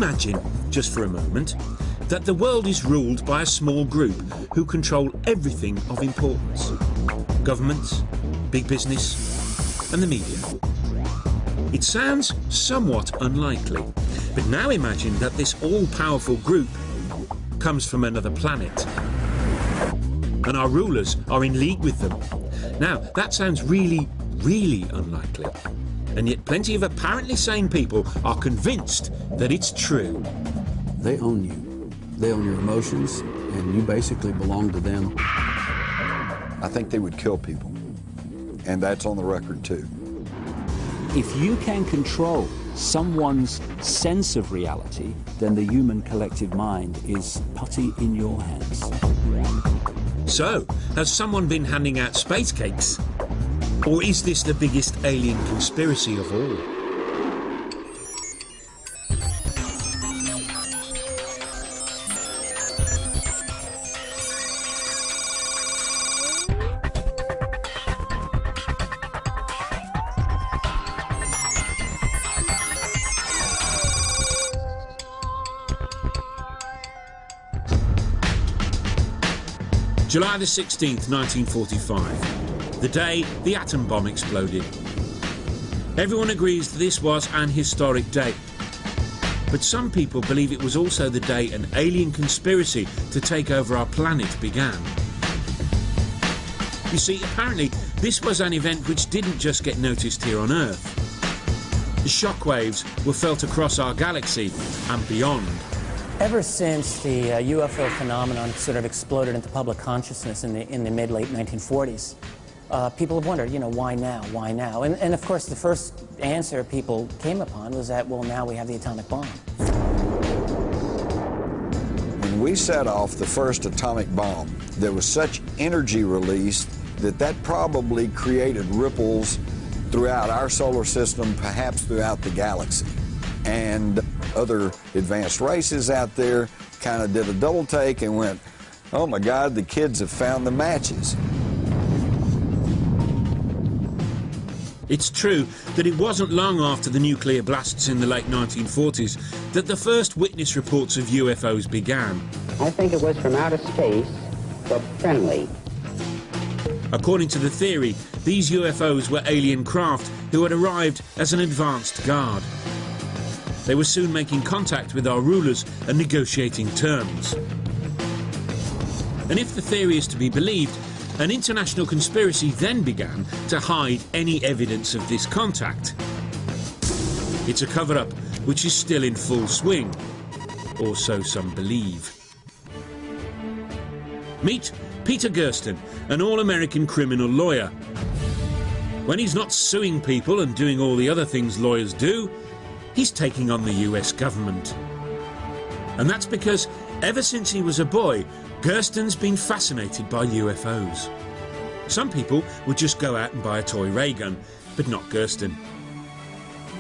Imagine, just for a moment, that the world is ruled by a small group who control everything of importance. Governments, big business, and the media. It sounds somewhat unlikely, but now imagine that this all-powerful group comes from another planet, and our rulers are in league with them. Now, that sounds really, really unlikely, and yet plenty of apparently sane people are convinced that it's true. They own you. They own your emotions, and you basically belong to them. I think they would kill people, and that's on the record too. If you can control someone's sense of reality, then the human collective mind is putty in your hands. So, has someone been handing out space cakes? Or is this the biggest alien conspiracy of all? July the 16th, 1945, the day the atom bomb exploded. Everyone agrees that this was an historic day, but some people believe it was also the day an alien conspiracy to take over our planet began. You see, apparently this was an event which didn't just get noticed here on Earth. The shockwaves were felt across our galaxy and beyond. Ever since the UFO phenomenon sort of exploded into public consciousness in the mid-late 1940s, people have wondered, why now, why now? And of course, the first answer people came upon was that, well, now we have the atomic bomb. When we set off the first atomic bomb, there was such energy released that probably created ripples throughout our solar system, perhaps throughout the galaxy. And other advanced races out there kind of did a double take and went, oh my God, the kids have found the matches. It's true that it wasn't long after the nuclear blasts in the late 1940s that the first witness reports of UFOs began. I think it was from outer space, but friendly. According to the theory, these UFOs were alien craft who had arrived as an advanced guard. They were soon making contact with our rulers and negotiating terms. And if the theory is to be believed, an international conspiracy then began to hide any evidence of this contact. It's a cover-up which is still in full swing, or so some believe. Meet Peter Gersten, an all-American criminal lawyer. When he's not suing people and doing all the other things lawyers do, he's taking on the US government. And that's because ever since he was a boy, Gersten's been fascinated by UFOs. Some people would just go out and buy a toy ray gun, but not Gersten.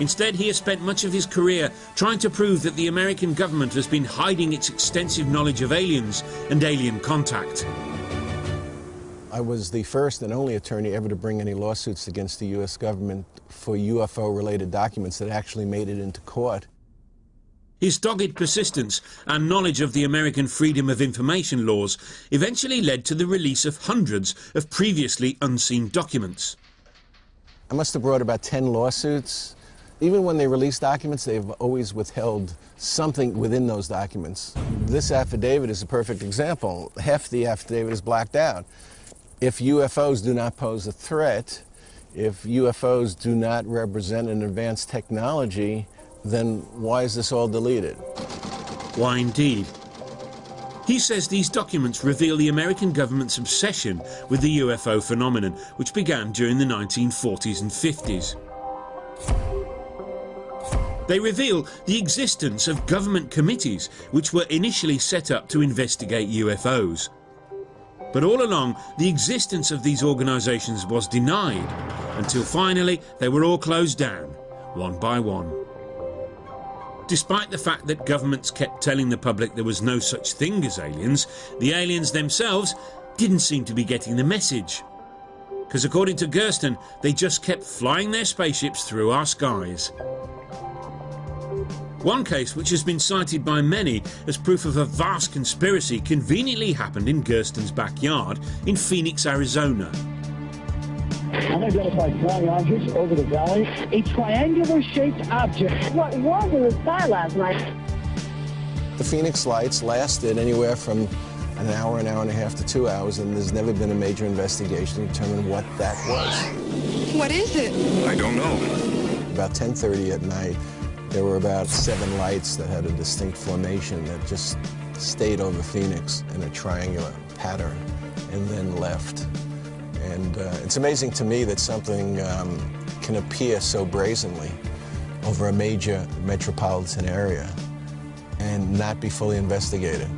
Instead, he has spent much of his career trying to prove that the American government has been hiding its extensive knowledge of aliens and alien contact. I was the first and only attorney ever to bring any lawsuits against the U.S. government for UFO-related documents that actually made it into court. His dogged persistence and knowledge of the American Freedom of Information laws eventually led to the release of hundreds of previously unseen documents. I must have brought about 10 lawsuits. Even when they release documents, they've always withheld something within those documents. This affidavit is a perfect example. Half the affidavit is blacked out. If UFOs do not pose a threat, if UFOs do not represent an advanced technology, then why is this all deleted? Why indeed? He says these documents reveal the American government's obsession with the UFO phenomenon, which began during the 1940s and 50s. They reveal the existence of government committees which were initially set up to investigate UFOs. But all along, the existence of these organisations was denied, until finally they were all closed down, one by one. Despite the fact that governments kept telling the public there was no such thing as aliens, the aliens themselves didn't seem to be getting the message. Because according to Gersten, they just kept flying their spaceships through our skies. One case, which has been cited by many as proof of a vast conspiracy, conveniently happened in Gersten's backyard in Phoenix, Arizona. Unidentified flying objects over the valley. A triangular-shaped object. What was in the sky last night? The Phoenix lights lasted anywhere from an hour and a half to 2 hours, and there's never been a major investigation to determine what that was. What is it? I don't know. About 10:30 at night, there were about 7 lights that had a distinct formation that just stayed over Phoenix in a triangular pattern and then left. And it's amazing to me that something can appear so brazenly over a major metropolitan area and not be fully investigated.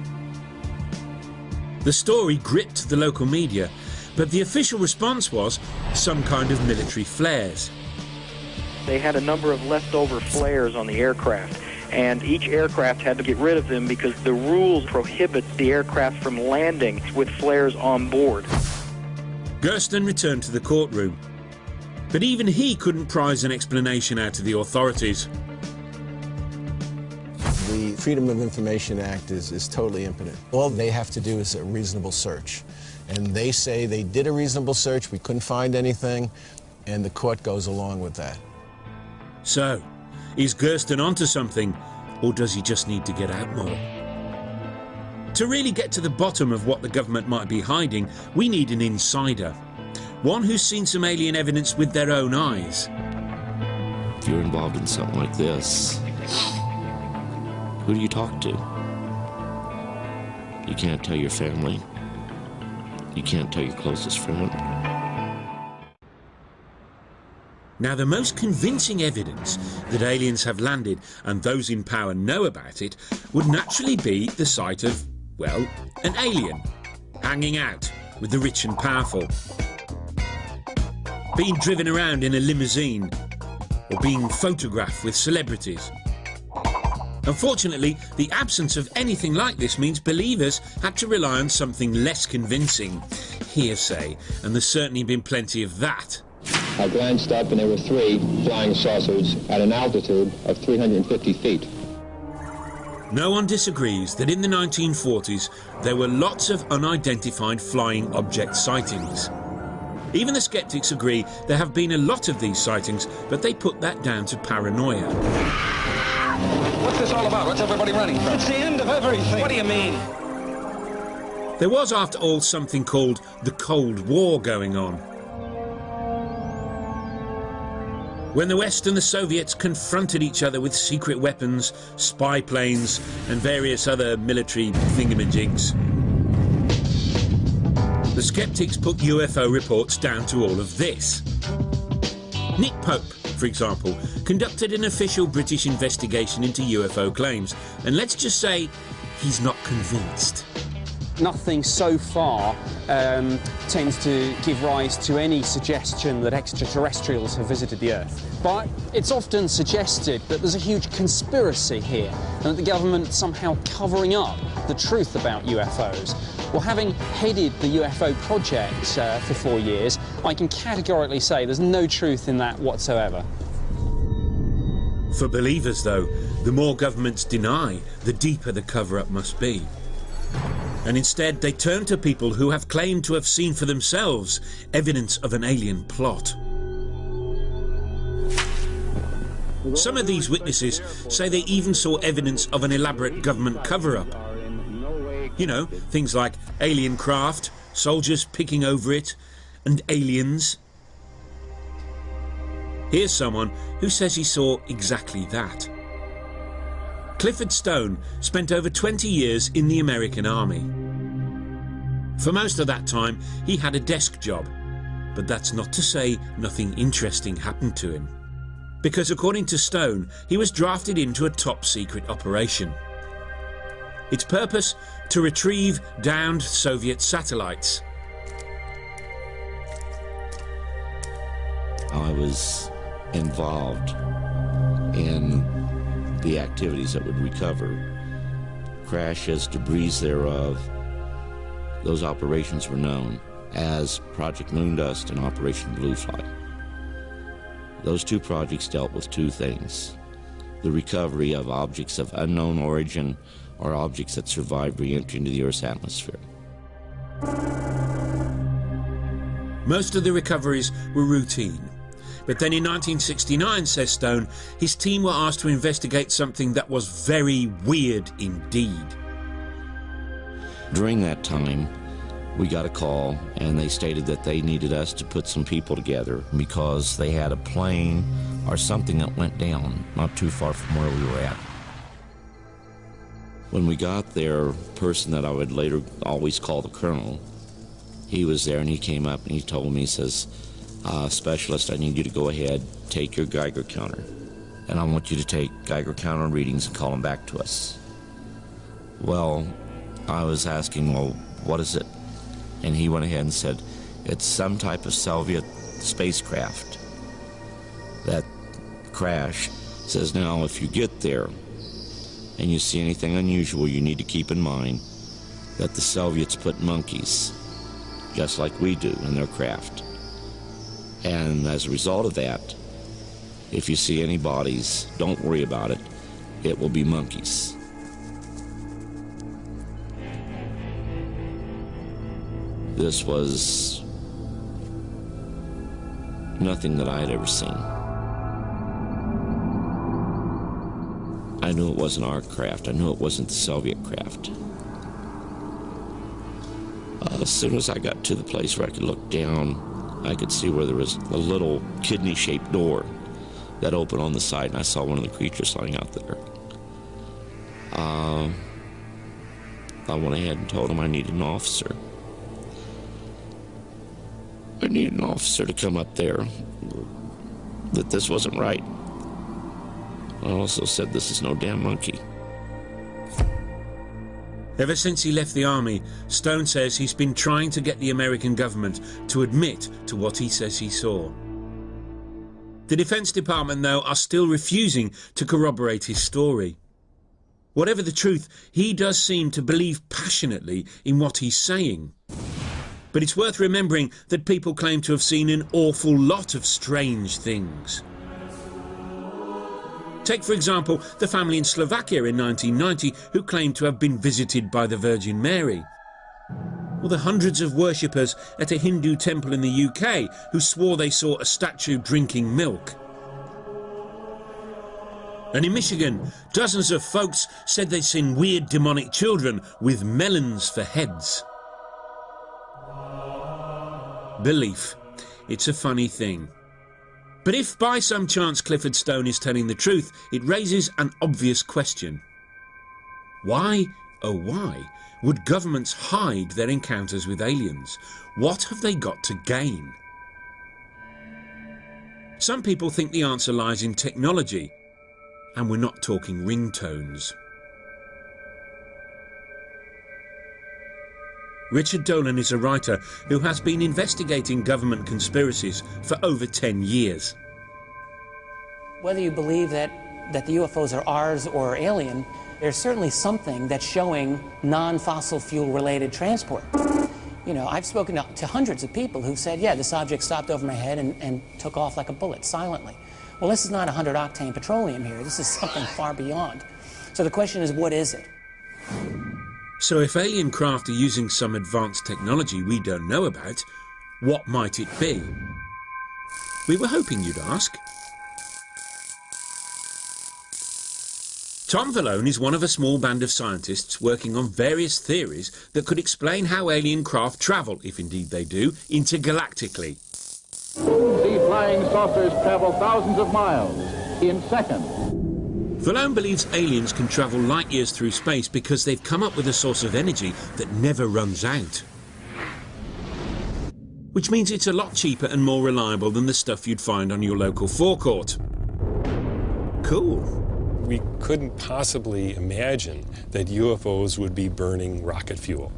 The story gripped the local media, but the official response was some kind of military flares. They had a number of leftover flares on the aircraft, and each aircraft had to get rid of them because the rules prohibit the aircraft from landing with flares on board. Gersten returned to the courtroom, but even he couldn't prize an explanation out of the authorities. The Freedom of Information Act is totally impotent. All they have to do is a reasonable search. And they say they did a reasonable search, we couldn't find anything, and the court goes along with that. So, is Gersten onto something, or does he just need to get out more? To really get to the bottom of what the government might be hiding, we need an insider. One who's seen some alien evidence with their own eyes. If you're involved in something like this, who do you talk to? You can't tell your family. You can't tell your closest friend. Now, the most convincing evidence that aliens have landed and those in power know about it would naturally be the sight of, well, an alien hanging out with the rich and powerful, being driven around in a limousine, or being photographed with celebrities. Unfortunately, the absence of anything like this means believers had to rely on something less convincing, hearsay, and there's certainly been plenty of that. I glanced up and there were 3 flying saucers at an altitude of 350 feet. No one disagrees that in the 1940s there were lots of unidentified flying object sightings. Even the skeptics agree there have been a lot of these sightings, but they put that down to paranoia. What's this all about? What's everybody running from? It's the end of everything. What do you mean? There was, after all, something called the Cold War going on. When the West and the Soviets confronted each other with secret weapons, spy planes, and various other military thingamajigs. The skeptics put UFO reports down to all of this. Nick Pope, for example, conducted an official British investigation into UFO claims, and let's just say he's not convinced. Nothing so far tends to give rise to any suggestion that extraterrestrials have visited the Earth. But it's often suggested that there's a huge conspiracy here, and that the government somehow covering up the truth about UFOs. Well, having headed the UFO project for 4 years, I can categorically say there's no truth in that whatsoever. For believers, though, the more governments deny, the deeper the cover-up must be. And instead they turn to people who have claimed to have seen for themselves evidence of an alien plot. Some of these witnesses say they even saw evidence of an elaborate government cover-up. You know, things like alien craft, soldiers picking over it, and aliens. Here's someone who says he saw exactly that. Clifford Stone spent over 20 years in the American Army. For most of that time, he had a desk job, but that's not to say nothing interesting happened to him. Because according to Stone, he was drafted into a top-secret operation. Its purpose? To retrieve downed Soviet satellites. I was involved in the activities that would recover crashes, debris thereof. Those operations were known as Project Moondust and Operation Blue Flight. Those 2 projects dealt with 2 things. the recovery of objects of unknown origin or objects that survived re-entry into the Earth's atmosphere. Most of the recoveries were routine. But then in 1969, says Stone, his team were asked to investigate something that was very weird indeed. During that time, we got a call, and they stated that they needed us to put some people together because they had a plane or something that went down not too far from where we were at. When we got there, a person that I would later always call the Colonel, he was there, and he came up and he told me, he says, "Specialist, I need you to go ahead, take your Geiger counter, and I want you to take Geiger counter readings and call them back to us." Well, I was asking, well, what is it? And he went ahead and said, it's some type of Soviet spacecraft that crashed. Says, now, if you get there and you see anything unusual, you need to keep in mind that the Soviets put monkeys, just like we do, in their craft. And as a result of that, if you see any bodies, don't worry about it. It will be monkeys. This was nothing that I had ever seen. I knew it wasn't our craft. I knew it wasn't the Soviet craft. As soon as I got to the place where I could look down, I could see where there was a little kidney-shaped door that opened on the side, and I saw one of the creatures lying out there. I went ahead and told him I needed an officer. I needed an officer to come up there, that this wasn't right. I also said, this is no damn monkey. Ever since he left the army, Stone says he's been trying to get the American government to admit to what he says he saw. The Defense Department, though, are still refusing to corroborate his story. Whatever the truth, he does seem to believe passionately in what he's saying. But it's worth remembering that people claim to have seen an awful lot of strange things. Take, for example, the family in Slovakia in 1990 who claimed to have been visited by the Virgin Mary. Or the hundreds of worshippers at a Hindu temple in the UK who swore they saw a statue drinking milk. And in Michigan, dozens of folks said they'd seen weird demonic children with melons for heads. Belief. It's a funny thing. But if by some chance Clifford Stone is telling the truth, it raises an obvious question. Why, oh why, would governments hide their encounters with aliens? What have they got to gain? Some people think the answer lies in technology, and we're not talking ringtones. Richard Dolan is a writer who has been investigating government conspiracies for over 10 years. Whether you believe that the UFOs are ours or alien, there's certainly something that's showing non-fossil fuel related transport. You know, I've spoken to hundreds of people who've said, yeah, this object stopped over my head and took off like a bullet, silently. Well, this is not 100-octane petroleum here. This is something far beyond. So the question is, what is it? So if alien craft are using some advanced technology we don't know about, what might it be? We were hoping you'd ask. Tom Vallone is one of a small band of scientists working on various theories that could explain how alien craft travel, if indeed they do, intergalactically. See flying saucers travel thousands of miles in seconds. Vallone believes aliens can travel light years through space because they've come up with a source of energy that never runs out. Which means it's a lot cheaper and more reliable than the stuff you'd find on your local forecourt. Cool. We couldn't possibly imagine that UFOs would be burning rocket fuel.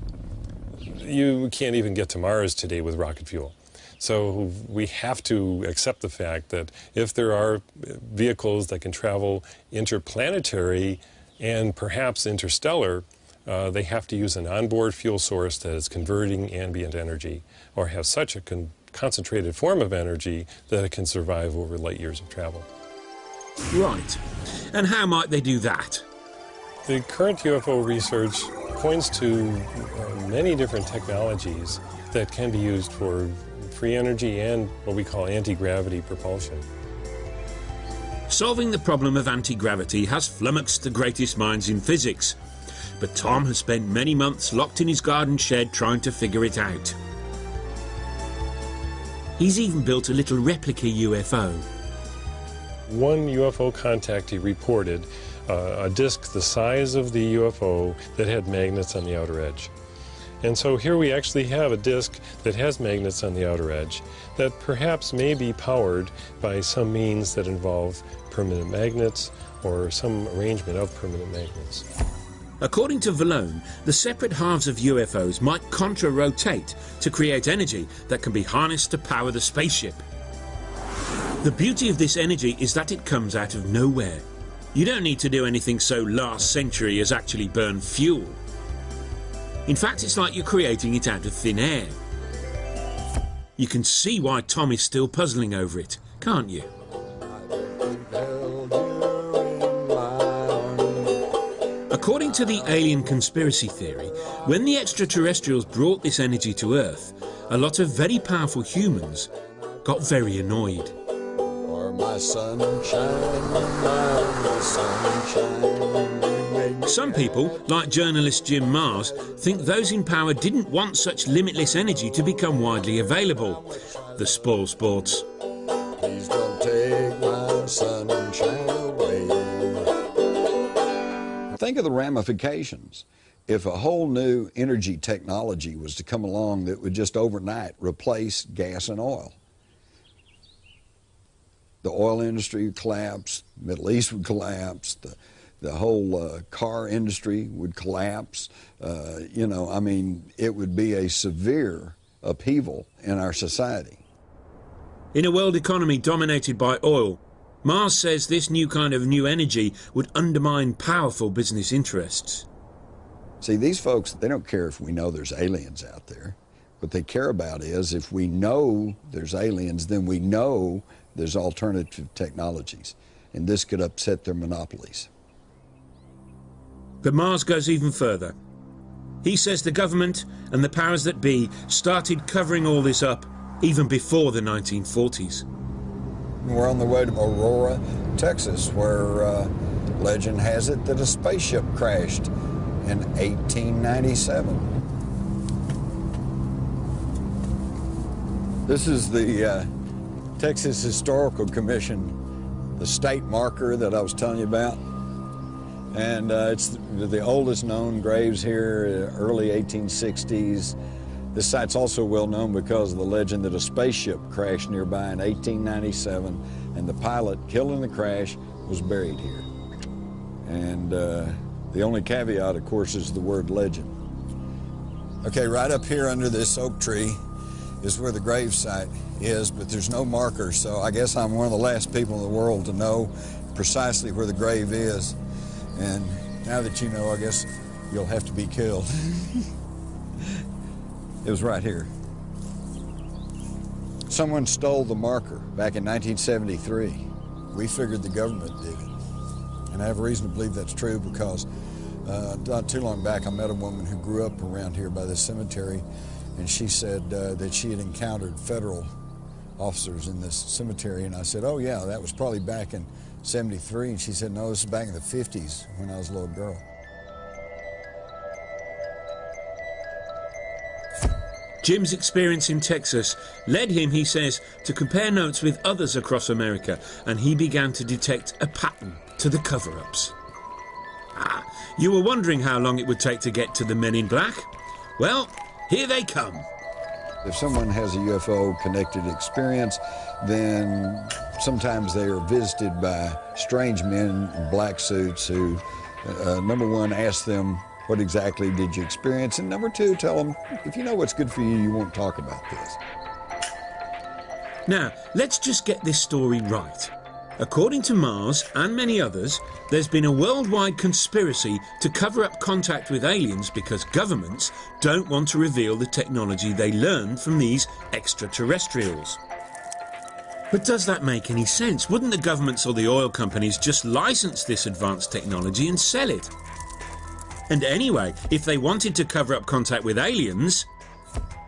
You can't even get to Mars today with rocket fuel. So we have to accept the fact that if there are vehicles that can travel interplanetary and perhaps interstellar, they have to use an onboard fuel source that is converting ambient energy or have such a concentrated form of energy that it can survive over light years of travel. Right. And how might they do that? The current UFO research points to many different technologies that can be used for free energy and what we call anti-gravity propulsion. Solving the problem of anti-gravity has flummoxed the greatest minds in physics, but Tom has spent many months locked in his garden shed trying to figure it out. He's even built a little replica UFO. One UFO contactee reported a disc the size of the UFO that had magnets on the outer edge. And so here we actually have a disc that has magnets on the outer edge that perhaps may be powered by some means that involve permanent magnets or some arrangement of permanent magnets. According to Vallone, the separate halves of UFOs might contra-rotate to create energy that can be harnessed to power the spaceship. The beauty of this energy is that it comes out of nowhere. You don't need to do anything so last century as actually burn fuel. In fact, it's like you're creating it out of thin air. You can see why Tom is still puzzling over it, can't you? According to the alien conspiracy theory, when the extraterrestrials brought this energy to Earth, a lot of very powerful humans got very annoyed. Some people, like journalist Jim Mars, think those in power didn't want such limitless energy to become widely available. The spoil sports. Please don't take my sunshine away. Think of the ramifications. If a whole new energy technology was to come along that would just overnight replace gas and oil. The oil industry would collapse, the Middle East would collapse, the whole car industry would collapse. You know, I mean, it would be a severe upheaval in our society. In a world economy dominated by oil, Mars says this new kind of new energy would undermine powerful business interests. See, these folks, they don't care if we know there's aliens out there. What they care about is if we know there's aliens, then we know there's alternative technologies, and this could upset their monopolies. But Mars goes even further. He says the government and the powers that be started covering all this up even before the 1940s. We're on the way to Aurora, Texas, where legend has it that a spaceship crashed in 1897. This is the Texas Historical Commission, the state marker that I was telling you about. And it's the oldest known graves here, early 1860s. This site's also well known because of the legend that a spaceship crashed nearby in 1897, and the pilot killed in the crash was buried here. And the only caveat, of course, is the word legend. Okay, right up here under this oak tree is where the grave site is, but there's no marker, so I guess I'm one of the last people in the world to know precisely where the grave is. And now that you know, I guess you'll have to be killed. It was right here. Someone stole the marker back in 1973. We figured the government did it. And I have a reason to believe that's true because not too long back I met a woman who grew up around here by this cemetery, and she said that she had encountered federal officers in this cemetery, and I said, oh yeah, that was probably back in 73, and she said, no, this is back in the 50s when I was a little girl. Jim's experience in Texas led him, he says, to compare notes with others across America, and he began to detect a pattern to the cover-ups. Ah, you were wondering how long it would take to get to the Men in Black? Well, here they come. If someone has a UFO-connected experience, then sometimes they are visited by strange men in black suits who, number one, ask them, what exactly did you experience? And number two, tell them, if you know what's good for you, you won't talk about this. Now, let's just get this story right. According to Mars and many others, there's been a worldwide conspiracy to cover up contact with aliens because governments don't want to reveal the technology they learned from these extraterrestrials. But does that make any sense? Wouldn't the governments or the oil companies just license this advanced technology and sell it? And anyway, if they wanted to cover up contact with aliens,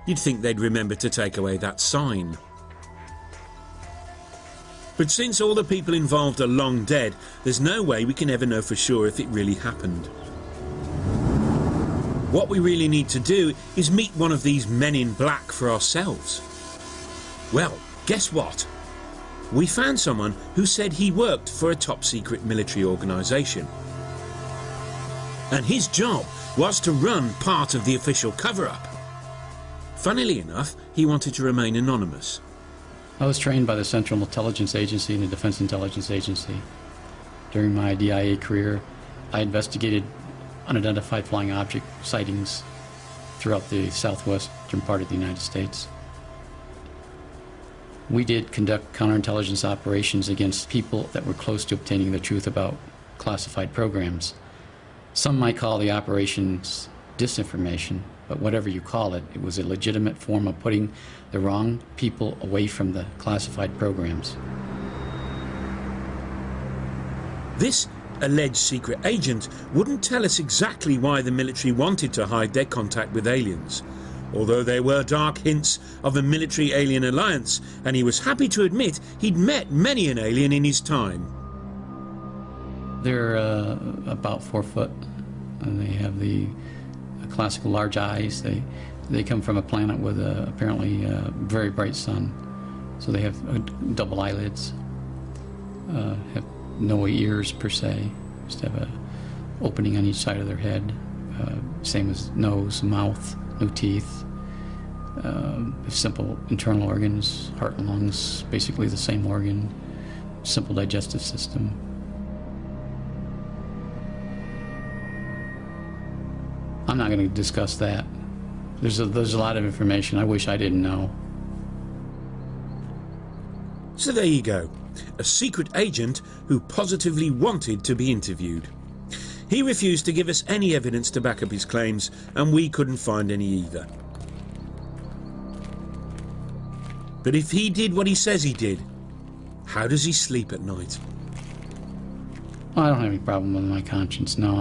you'd think they'd remember to take away that sign. But since all the people involved are long dead, there's no way we can ever know for sure if it really happened. What we really need to do is meet one of these men in black for ourselves. Well, guess what? We found someone who said he worked for a top-secret military organisation. And his job was to run part of the official cover-up. Funnily enough, he wanted to remain anonymous. I was trained by the Central Intelligence Agency and the Defense Intelligence Agency. During my DIA career, I investigated unidentified flying object sightings throughout the southwestern part of the United States. We did conduct counterintelligence operations against people that were close to obtaining the truth about classified programs. Some might call the operations disinformation, but whatever you call it, it was a legitimate form of putting the wrong people away from the classified programs. This alleged secret agent wouldn't tell us exactly why the military wanted to hide their contact with aliens, although there were dark hints of a military-alien alliance, and he was happy to admit he'd met many an alien in his time. They're about 4 foot, and they have the classical large eyes. They come from a planet with apparently a very bright sun, so they have double eyelids, have no ears per se, just have a opening on each side of their head, same as nose, mouth, no teeth, simple internal organs, heart and lungs, basically the same organ, simple digestive system. I'm not going to discuss that. There's a lot of information I wish I didn't know. So there you go, a secret agent who positively wanted to be interviewed. He refused to give us any evidence to back up his claims, and we couldn't find any either. But if he did what he says he did, how does he sleep at night? I don't have any problem with my conscience, no.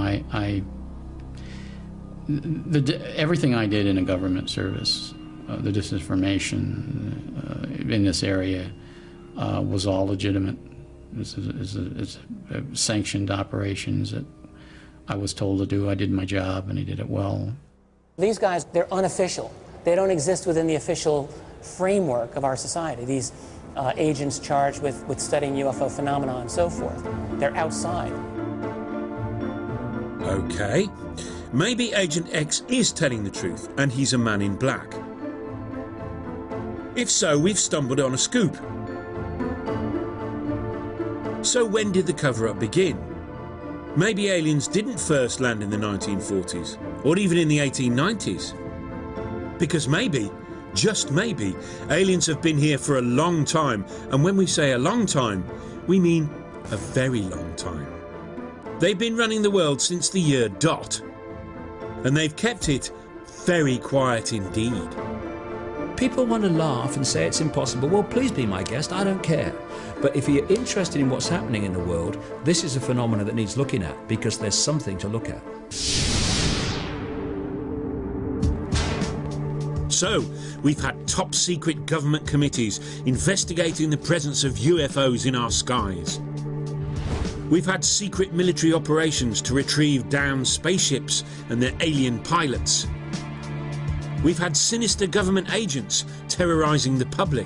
Everything I did in a government service, the disinformation in this area, was all legitimate. It's sanctioned operations that I was told to do. I did my job, and I did it well. These guys, they're unofficial. They don't exist within the official framework of our society. These agents charged with studying UFO phenomena and so forth. They're outside. Okay. Maybe Agent X is telling the truth, and he's a man in black. If so, we've stumbled on a scoop. So when did the cover-up begin? Maybe aliens didn't first land in the 1940s, or even in the 1890s. Because maybe, just maybe, aliens have been here for a long time, and when we say a long time, we mean a very long time. They've been running the world since the year dot, and they've kept it very quiet indeed. People want to laugh and say it's impossible. Well, please be my guest, I don't care. But if you're interested in what's happening in the world, this is a phenomenon that needs looking at, because there's something to look at. So, we've had top-secret government committees investigating the presence of UFOs in our skies. We've had secret military operations to retrieve downed spaceships and their alien pilots. We've had sinister government agents terrorizing the public.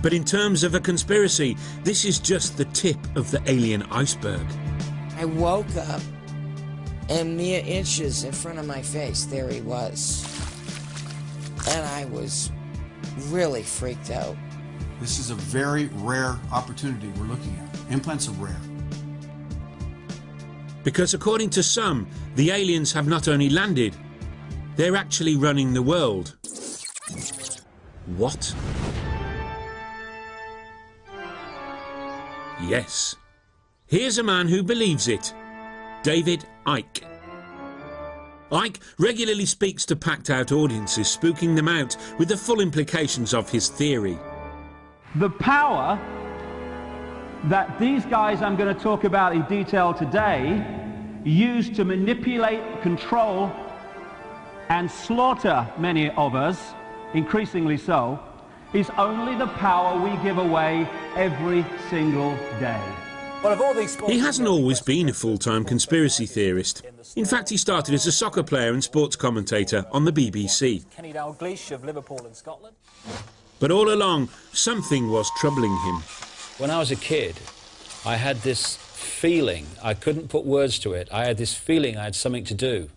But in terms of a conspiracy, this is just the tip of the alien iceberg. I woke up, and mere inches in front of my face, there he was. And I was really freaked out. This is a very rare opportunity we're looking at. Implants are rare. Because according to some, the aliens have not only landed, they're actually running the world. What? Yes. Here's a man who believes it. David Icke. Icke regularly speaks to packed-out audiences, spooking them out with the full implications of his theory. The power that these guys I'm going to talk about in detail today use to manipulate, control, and slaughter many of us, increasingly so, is only the power we give away every single day. He hasn't always been a full-time conspiracy theorist. In fact, he started as a soccer player and sports commentator on the BBC. Kenny Dalglish of Liverpool and Scotland. But all along, something was troubling him. When I was a kid, I had this feeling, I couldn't put words to it, I had this feeling I had something to do.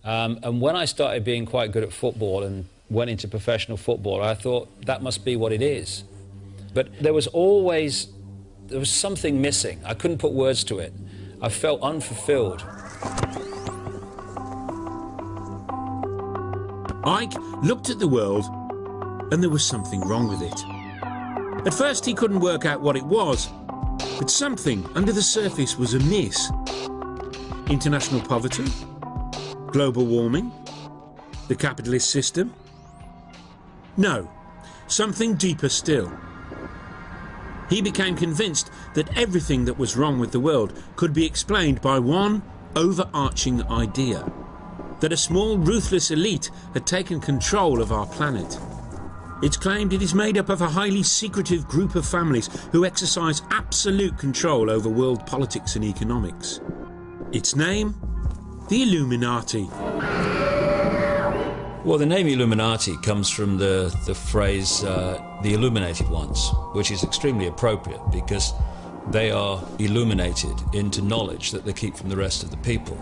And when I started being quite good at football and went into professional football, I thought that must be what it is. But there was something missing. I couldn't put words to it. I felt unfulfilled. Ike looked at the world and there was something wrong with it. At first he couldn't work out what it was, but something under the surface was amiss. International poverty? Global warming? The capitalist system? No, something deeper still. He became convinced that everything that was wrong with the world could be explained by one overarching idea: that a small, ruthless elite had taken control of our planet. It's claimed it is made up of a highly secretive group of families who exercise absolute control over world politics and economics. Its name? The Illuminati. Well, the name Illuminati comes from the phrase the illuminated ones, which is extremely appropriate because they are illuminated into knowledge that they keep from the rest of the people.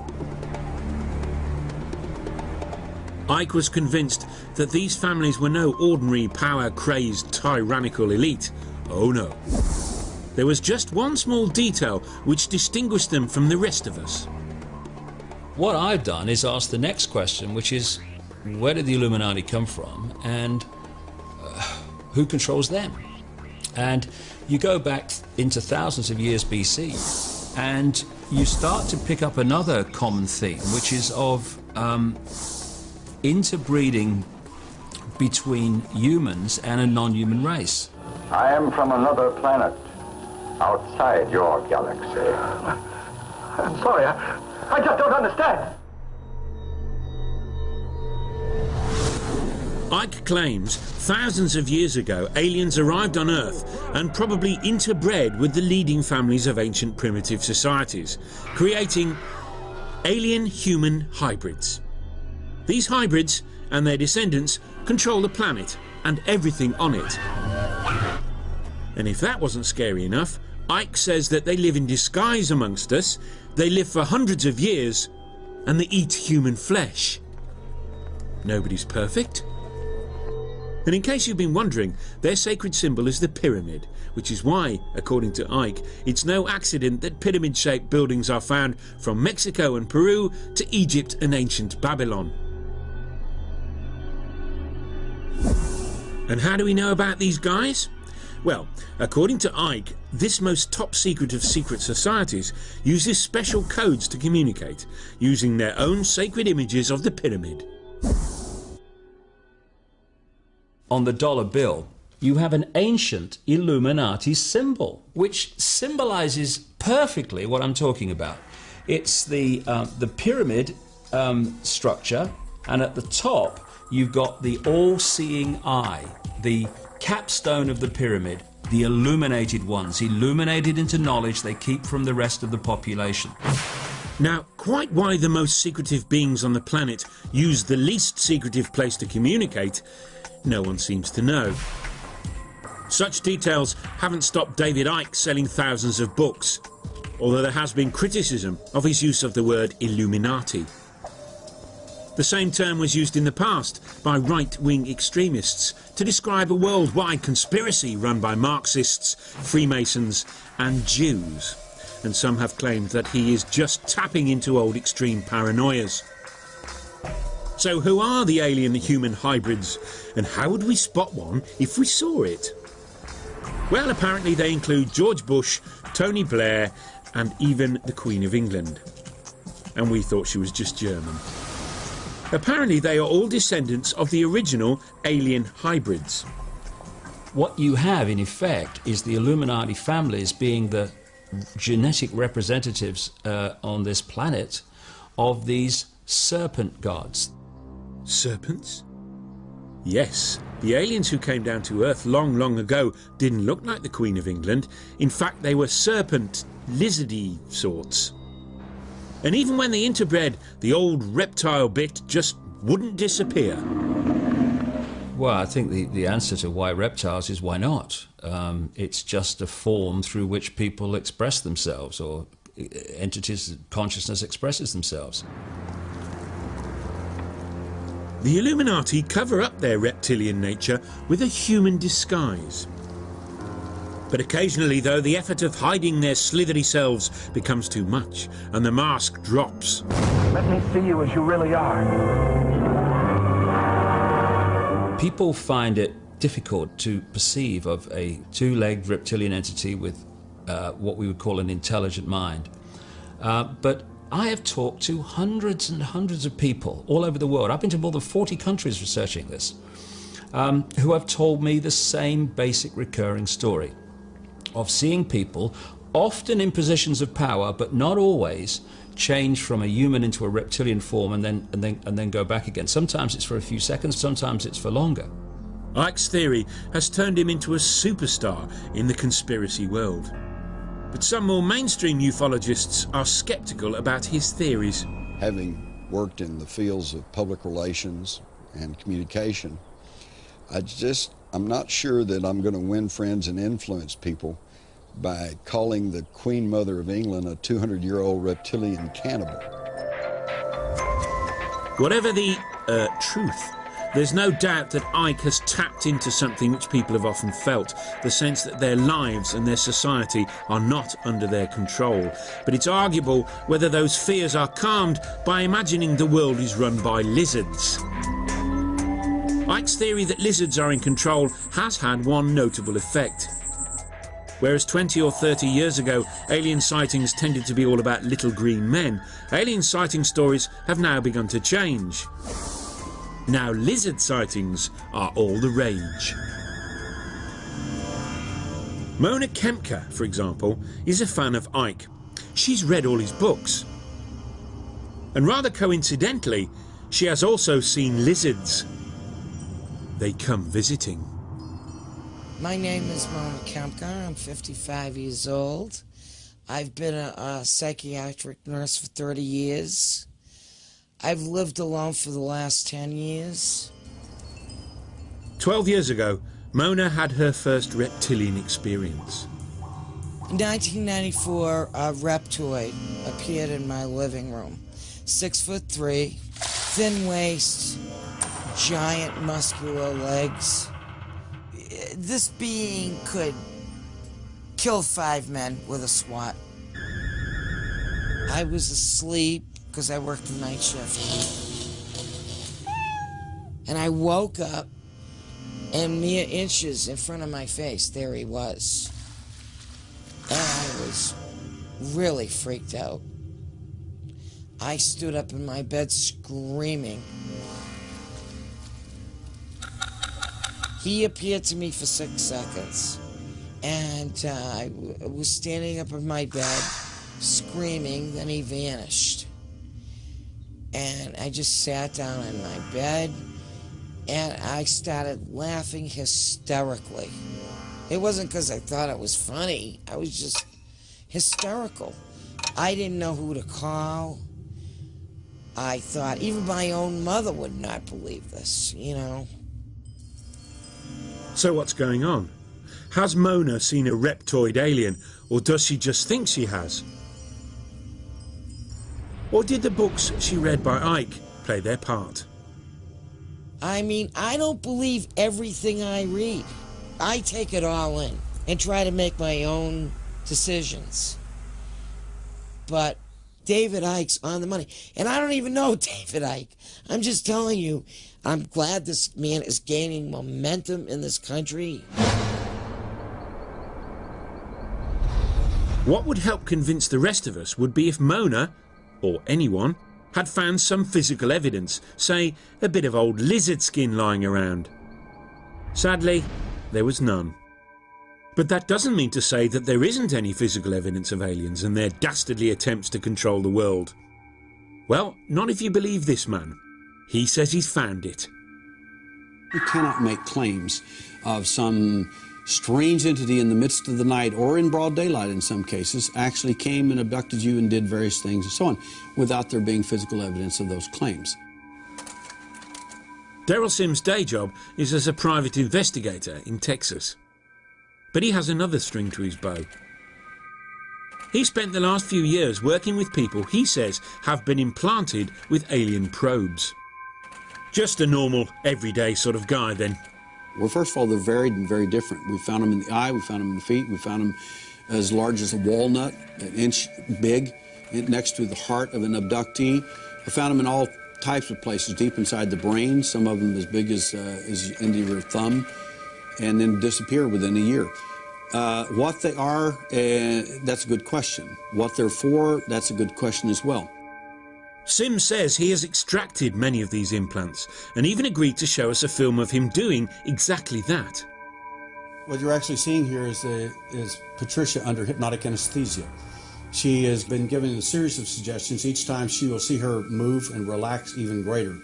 Ike was convinced that these families were no ordinary power-crazed tyrannical elite. Oh no. There was just one small detail which distinguished them from the rest of us. What I've done is ask the next question, which is, where did the Illuminati come from and who controls them? And you go back into thousands of years BC and you start to pick up another common theme, which is of interbreeding between humans and a non-human race. I am from another planet outside your galaxy. I'm sorry, I just don't understand. Ike claims thousands of years ago aliens arrived on Earth and probably interbred with the leading families of ancient primitive societies, creating alien-human hybrids. These hybrids and their descendants control the planet and everything on it. And if that wasn't scary enough, Ike says that they live in disguise amongst us, they live for hundreds of years, and they eat human flesh. Nobody's perfect. And in case you've been wondering, their sacred symbol is the pyramid, which is why, according to Ike, it's no accident that pyramid-shaped buildings are found from Mexico and Peru to Egypt and ancient Babylon. And how do we know about these guys? Well, according to Ike, this most top secret of secret societies uses special codes to communicate, using their own sacred images of the pyramid. On the dollar bill, you have an ancient Illuminati symbol, which symbolizes perfectly what I'm talking about. It's the pyramid structure, and at the top you've got the all-seeing eye, the capstone of the pyramid, the illuminated ones, illuminated into knowledge they keep from the rest of the population. Now, quite why the most secretive beings on the planet use the least secretive place to communicate, no one seems to know. Such details haven't stopped David Icke selling thousands of books, although there has been criticism of his use of the word Illuminati. The same term was used in the past by right-wing extremists to describe a worldwide conspiracy run by Marxists, Freemasons and Jews. And some have claimed that he is just tapping into old extreme paranoias. So who are the alien-human hybrids, and how would we spot one if we saw it? Well, apparently they include George Bush, Tony Blair and even the Queen of England. And we thought she was just German. Apparently they are all descendants of the original alien hybrids. what you have, in effect, is the Illuminati families being the genetic representatives on this planet of these serpent gods. Serpents? Yes, the aliens who came down to Earth long, long ago didn't look like the Queen of England. In fact, they were serpent, lizardy sorts. And even when they interbred, the old reptile bit just wouldn't disappear. Well, I think the answer to why reptiles is why not. It's just a form through which people express themselves, or entities, consciousness expresses themselves. The Illuminati cover up their reptilian nature with a human disguise. But occasionally, though, the effort of hiding their slithery selves becomes too much, and the mask drops. Let me see you as you really are. People find it difficult to perceive of a two-legged reptilian entity with what we would call an intelligent mind. But I have talked to hundreds and hundreds of people all over the world. I've been to more than 40 countries researching this, who have told me the same basic recurring story of seeing people, often in positions of power, but not always, change from a human into a reptilian form and then go back again. Sometimes it's for a few seconds, sometimes it's for longer. Ike's theory has turned him into a superstar in the conspiracy world. But some more mainstream ufologists are skeptical about his theories. Having worked in the fields of public relations and communication, I'm not sure that I'm going to win friends and influence people by calling the Queen Mother of England a 200-year-old reptilian cannibal. Whatever the truth, there's no doubt that Ike has tapped into something which people have often felt, the sense that their lives and their society are not under their control. But it's arguable whether those fears are calmed by imagining the world is run by lizards. Ike's theory that lizards are in control has had one notable effect. Whereas 20 or 30 years ago, alien sightings tended to be all about little green men, alien sighting stories have now begun to change. Now lizard sightings are all the rage. Mona Kempka, for example, is a fan of Ike. She's read all his books. And rather coincidentally, she has also seen lizards. They come visiting. My name is Mona Kempka. I'm 55 years old. I've been a psychiatric nurse for 30 years. I've lived alone for the last 10 years. 12 years ago, Mona had her first reptilian experience. In 1994, a reptoid appeared in my living room. 6'3", thin waist, giant muscular legs. This being could kill 5 men with a swat. I was asleep because I worked the night shift. And I woke up, and mere inches in front of my face, there he was. And I was really freaked out. I stood up in my bed screaming. He appeared to me for 6 seconds, and I was standing up in my bed screaming, then he vanished. And I just sat down in my bed, and I started laughing hysterically. It wasn't because I thought it was funny. I was just hysterical. I didn't know who to call. I thought even my own mother would not believe this, you know. So what's going on? Has Mona seen a reptoid alien, or does she just think she has? Or did the books she read by Ike play their part? I mean, I don't believe everything I read. I take it all in and try to make my own decisions. But David Icke's on the money. And I don't even know David Icke. I'm just telling you, I'm glad this man is gaining momentum in this country. What would help convince the rest of us would be if Mona, or anyone, had found some physical evidence, say a bit of old lizard skin lying around. Sadly, there was none. But that doesn't mean to say that there isn't any physical evidence of aliens and their dastardly attempts to control the world. Well, not if you believe this man. He says he's found it. You cannot make claims of some strange entity in the midst of the night or in broad daylight in some cases actually came and abducted you and did various things and so on without there being physical evidence of those claims. Daryl Sims' day job is as a private investigator in Texas. But he has another string to his bow. He spent the last few years working with people he says have been implanted with alien probes. Just a normal, everyday sort of guy, then. Well, first of all, they're varied and very different. We found them in the eye, we found them in the feet, we found them as large as a walnut, an inch big, next to the heart of an abductee. I found them in all types of places, deep inside the brain, some of them as big as into your thumb, and then disappear within a year. What they are, that's a good question. What they're for, that's a good question as well. Sims says he has extracted many of these implants and even agreed to show us a film of him doing exactly that. What you're actually seeing here is Patricia under hypnotic anesthesia. She has been given a series of suggestions. Each time she will see her move and relax even greater.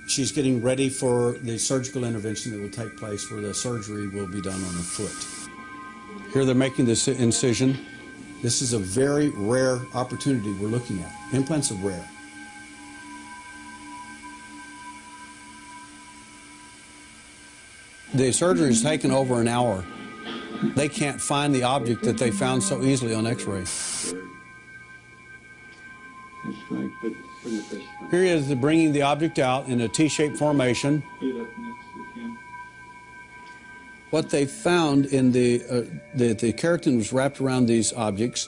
She's getting ready for the surgical intervention that will take place where the surgery will be done on her foot. Here they're making this incision. This is a very rare opportunity we're looking at. Implants are rare. The surgery has taken over an hour. They can't find the object that they found so easily on X-ray. Here he is bringing the object out in a T-shaped formation. What they found in the keratin was wrapped around these objects,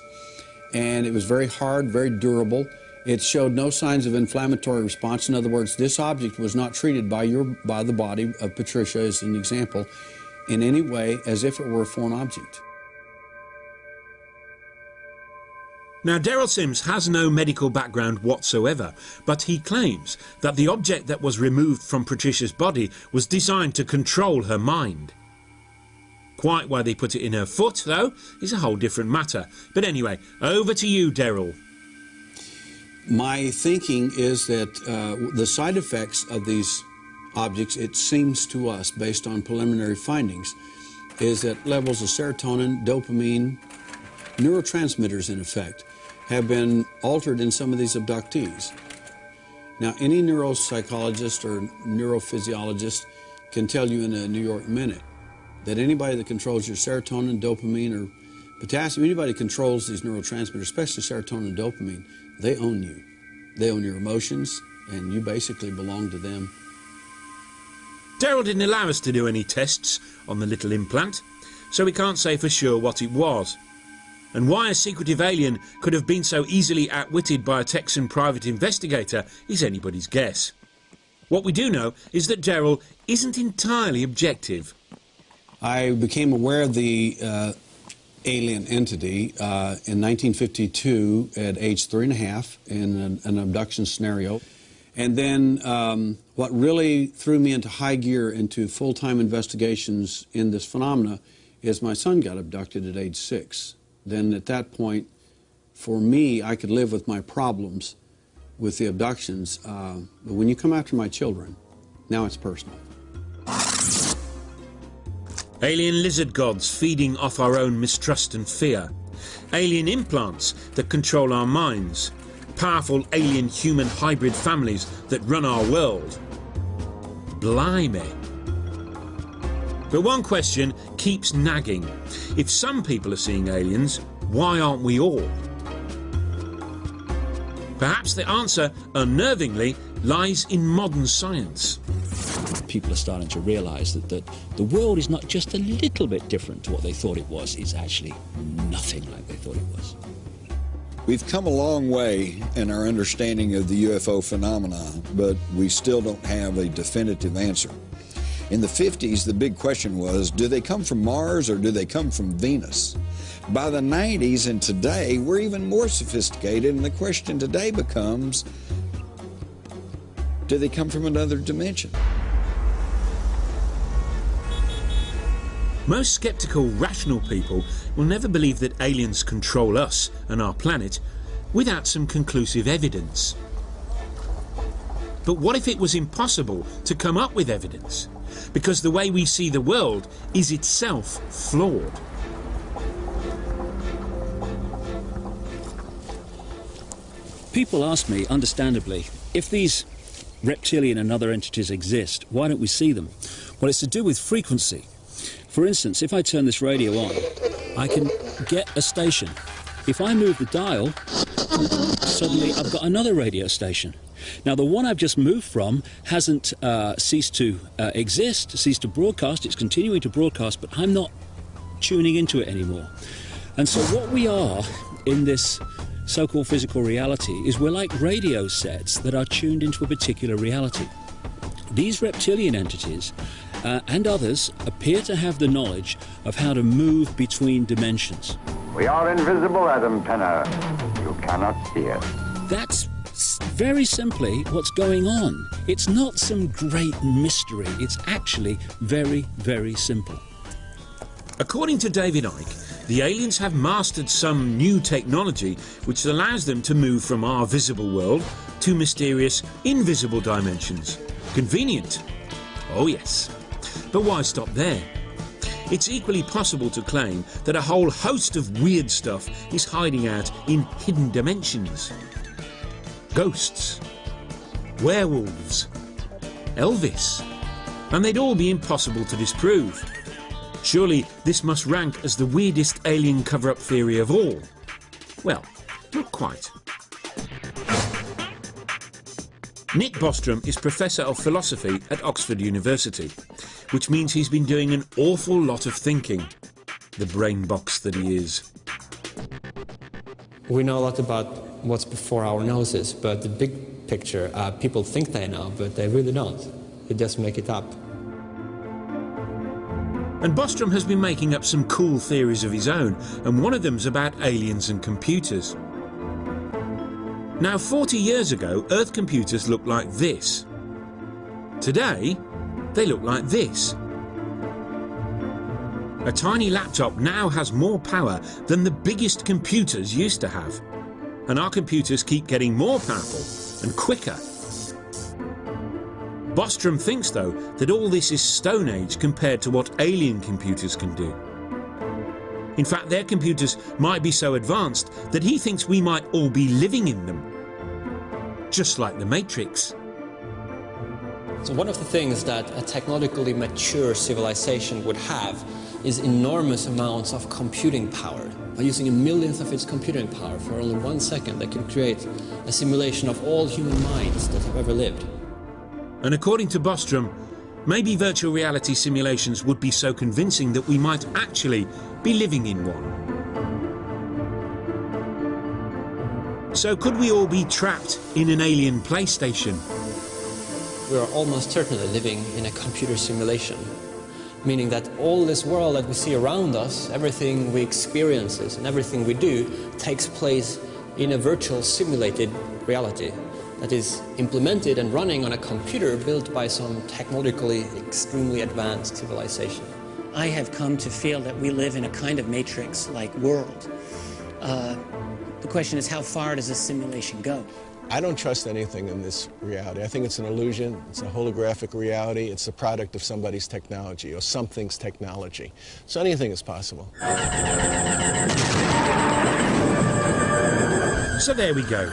and it was very hard, very durable. It showed no signs of inflammatory response. In other words, this object was not treated by the body of Patricia, as an example, in any way as if it were a foreign object. Now, Daryl Sims has no medical background whatsoever, but he claims that the object that was removed from Patricia's body was designed to control her mind. Quite why they put it in her foot, though, is a whole different matter. But anyway, over to you, Daryl. My thinking is that the side effects of these objects, it seems to us, based on preliminary findings, is that levels of serotonin, dopamine, neurotransmitters, in effect, have been altered in some of these abductees. Now, any neuropsychologist or neurophysiologist can tell you in a New York minute that anybody that controls your serotonin, dopamine, or potassium, anybody controls these neurotransmitters, especially serotonin and dopamine, they own you. They own your emotions, and you basically belong to them. Daryl didn't allow us to do any tests on the little implant, so we can't say for sure what it was. And why a secretive alien could have been so easily outwitted by a Texan private investigator is anybody's guess. What we do know is that Daryl isn't entirely objective. I became aware of the alien entity in 1952 at age 3.5 in an abduction scenario. And then what really threw me into high gear into full-time investigations in this phenomena is my son got abducted at age 6. Then at that point, for me, I could live with my problems with the abductions. But when you come after my children, now it's personal. Alien lizard gods feeding off our own mistrust and fear. Alien implants that control our minds. Powerful alien human hybrid families that run our world. Blimey. But one question keeps nagging. If some people are seeing aliens, why aren't we all? Perhaps the answer, unnervingly, lies in modern science. People are starting to realize that the world is not just a little bit different to what they thought it was. It's actually nothing like they thought it was. We've come a long way in our understanding of the UFO phenomenon, but we still don't have a definitive answer. In the 50s, the big question was, do they come from Mars or do they come from Venus? By the 90s and today, we're even more sophisticated, and the question today becomes, do they come from another dimension? Most skeptical, rational people will never believe that aliens control us and our planet without some conclusive evidence. But what if it was impossible to come up with evidence? Because the way we see the world is itself flawed. People ask me, understandably, if these reptilian and other entities exist, why don't we see them? Well, it's to do with frequency. For instance, if I turn this radio on, I can get a station. If I move the dial, suddenly I've got another radio station. Now, the one I've just moved from hasn't ceased to exist, ceased to broadcast. It's continuing to broadcast, but I'm not tuning into it anymore. And so what we are in this so-called physical reality is we're like radio sets that are tuned into a particular reality. These reptilian entities and others appear to have the knowledge of how to move between dimensions. We are invisible, Adam Penner. You cannot see us. That's very simply what's going on. It's not some great mystery. It's actually very, very simple. According to David Icke, the aliens have mastered some new technology which allows them to move from our visible world to mysterious, invisible dimensions. Convenient. Oh yes. But why stop there? It's equally possible to claim that a whole host of weird stuff is hiding out in hidden dimensions. Ghosts, werewolves, Elvis, and they'd all be impossible to disprove. Surely this must rank as the weirdest alien cover-up theory of all. Well, not quite. Nick Bostrom is Professor of Philosophy at Oxford University, which means he's been doing an awful lot of thinking, the brain box that he is. We know a lot about what's before our noses, but the big picture, people think they know, but they really don't. They just make it up. And Bostrom has been making up some cool theories of his own, and one of them's about aliens and computers. Now, 40 years ago, Earth computers looked like this. Today, they look like this. A tiny laptop now has more power than the biggest computers used to have. And our computers keep getting more powerful and quicker. Bostrom thinks, though, that all this is Stone Age compared to what alien computers can do. In fact, their computers might be so advanced that he thinks we might all be living in them. Just like the Matrix. So one of the things that a technologically mature civilization would have is enormous amounts of computing power. By using a millionth of its computing power for only 1 second, they can create a simulation of all human minds that have ever lived. And according to Bostrom, maybe virtual reality simulations would be so convincing that we might actually be living in one. So could we all be trapped in an alien PlayStation? We are almost certainly living in a computer simulation, meaning that all this world that we see around us, everything we experience and everything we do takes place in a virtual simulated reality that is implemented and running on a computer built by some technologically extremely advanced civilization. I have come to feel that we live in a kind of matrix-like world. The question is, how far does this simulation go? I don't trust anything in this reality. I think it's an illusion. It's a holographic reality. It's the product of somebody's technology or something's technology. So anything is possible. So there we go.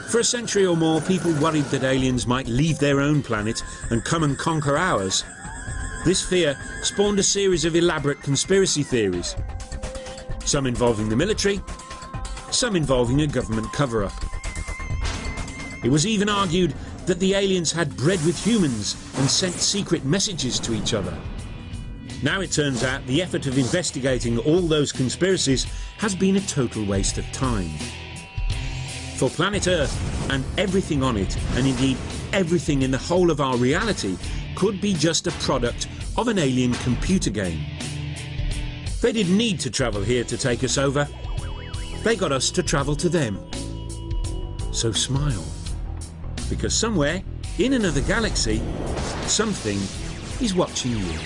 For a century or more, people worried that aliens might leave their own planet and come and conquer ours. This fear spawned a series of elaborate conspiracy theories. Some involving the military, some involving a government cover-up. It was even argued that the aliens had bred with humans and sent secret messages to each other. Now it turns out the effort of investigating all those conspiracies has been a total waste of time. For planet Earth and everything on it, and indeed everything in the whole of our reality, could be just a product of an alien computer game. They didn't need to travel here to take us over. They got us to travel to them. So smile. Because somewhere, in another galaxy, something is watching you.